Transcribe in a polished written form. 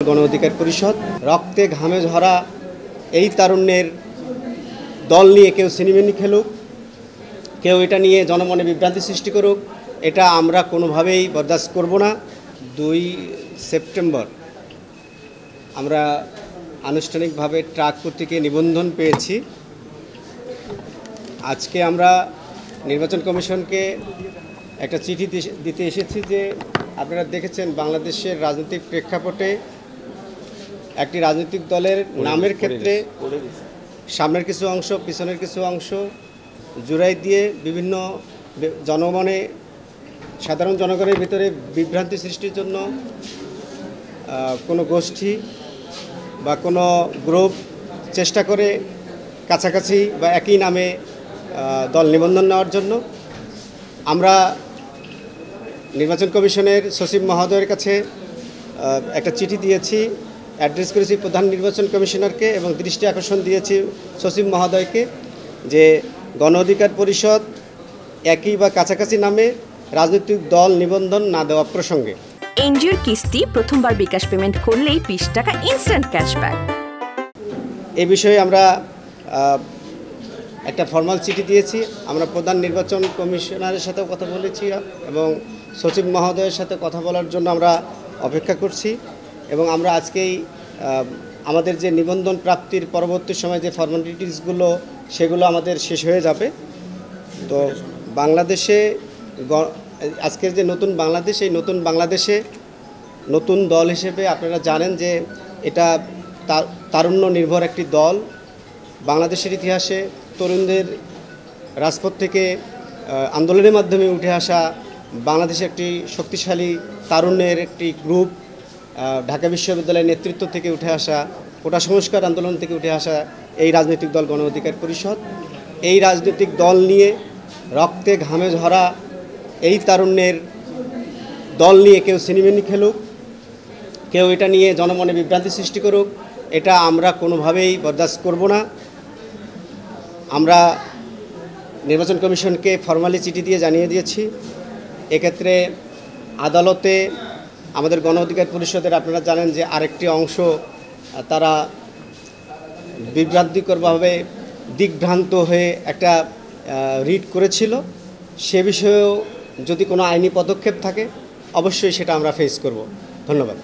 গণ অধিকার পরিষদ রক্তে ঘামে ঝরা এই তারুণ্যের দল নিয়ে কেউ সিনেমিনি খেলুক, কেউ এটা নিয়ে জনমনে বিভ্রান্তি সৃষ্টি করুক, এটা আমরা কোনোভাবেই বরদাস্ত করব না। 2 সেপ্টেম্বর আমরা আনুষ্ঠানিকভাবে ট্রাক কর্তৃকে নিবন্ধন পেয়েছি। আজকে আমরা নির্বাচন কমিশনকে একটা চিঠি দিতে এসেছি যে আপনারা দেখেছেন বাংলাদেশের রাজনৈতিক প্রেক্ষাপটে একটি রাজনৈতিক দলের নামের ক্ষেত্রে সামনের কিছু অংশ পিছনের কিছু অংশ জোড়াই দিয়ে বিভিন্ন জনমনে সাধারণ জনগণের ভিতরে বিভ্রান্তি সৃষ্টির জন্য কোনো গোষ্ঠী বা কোনো গ্রুপ চেষ্টা করে কাছাকাছি বা একই নামে দল নিবন্ধন নেওয়ার জন্য আমরা নির্বাচন কমিশনের সচিব মহোদয়ের কাছে একটা চিঠি দিয়েছি, অ্যাড্রেস করেছি প্রধান নির্বাচন কমিশনারকে এবং দৃষ্টি আকর্ষণ দিয়েছি সচিব মহোদয়কে যে গণ অধিকার পরিষদ একই বা কাছাকাছি নামে রাজনৈতিক দল নিবন্ধন না দেওয়া প্রসঙ্গে এনজিওর কিস্তি প্রথমবার বিকাশ পেমেন্ট করলেই 20 টাকা ইনস্ট্যান্ট ক্যাশব্যাক। এই বিষয়ে আমরা একটা ফর্মাল চিঠি দিয়েছি। আমরা প্রধান নির্বাচন কমিশনারের সাথেও কথা বলেছি এবং সচিব মহোদয়ের সাথে কথা বলার জন্য আমরা অপেক্ষা করছি এবং আমরা আজকেই আমাদের যে নিবন্ধন প্রাপ্তির পরবর্তী সময় যে ফর্মালিটিসগুলো সেগুলো আমাদের শেষ হয়ে যাবে। তো বাংলাদেশে আজকের যে নতুন বাংলাদেশ, এই নতুন বাংলাদেশে নতুন দল হিসেবে আপনারা জানেন যে এটা তারুণ্য নির্ভর একটি দল। বাংলাদেশের ইতিহাসে তরুণদের রাজপথ থেকে আন্দোলনের মাধ্যমে উঠে আসা বাংলাদেশের একটি শক্তিশালী তারুণ্যের একটি গ্রুপ, ঢাকা বিশ্ববিদ্যালয়ের নেতৃত্ব থেকে উঠে আসা, কোটা সংস্কার আন্দোলন থেকে উঠে আসা এই রাজনৈতিক দল গণ অধিকার পরিষদ। এই রাজনৈতিক দল নিয়ে রক্তে ঘামে ঝরা এই তারুণ্যের দল নিয়ে কেউ সিনেমিনি খেলুক, কেউ এটা নিয়ে জনমনে বিভ্রান্তি সৃষ্টি করুক, এটা আমরা কোনোভাবেই বরদাস্ত করব না। আমরা নির্বাচন কমিশনকে ফর্মালি চিঠি দিয়ে জানিয়ে দিয়েছি। এক্ষেত্রে আদালতে আমাদের গণ অধিকার পরিষদের আপনারা জানেন যে আরেকটি অংশ তারা বিভ্রান্তিকরভাবে দিকভ্রান্ত হয়ে একটা রিট করেছিল। সে বিষয়েও যদি কোনো আইনি পদক্ষেপ থাকে অবশ্যই সেটা আমরা ফেস করব। ধন্যবাদ।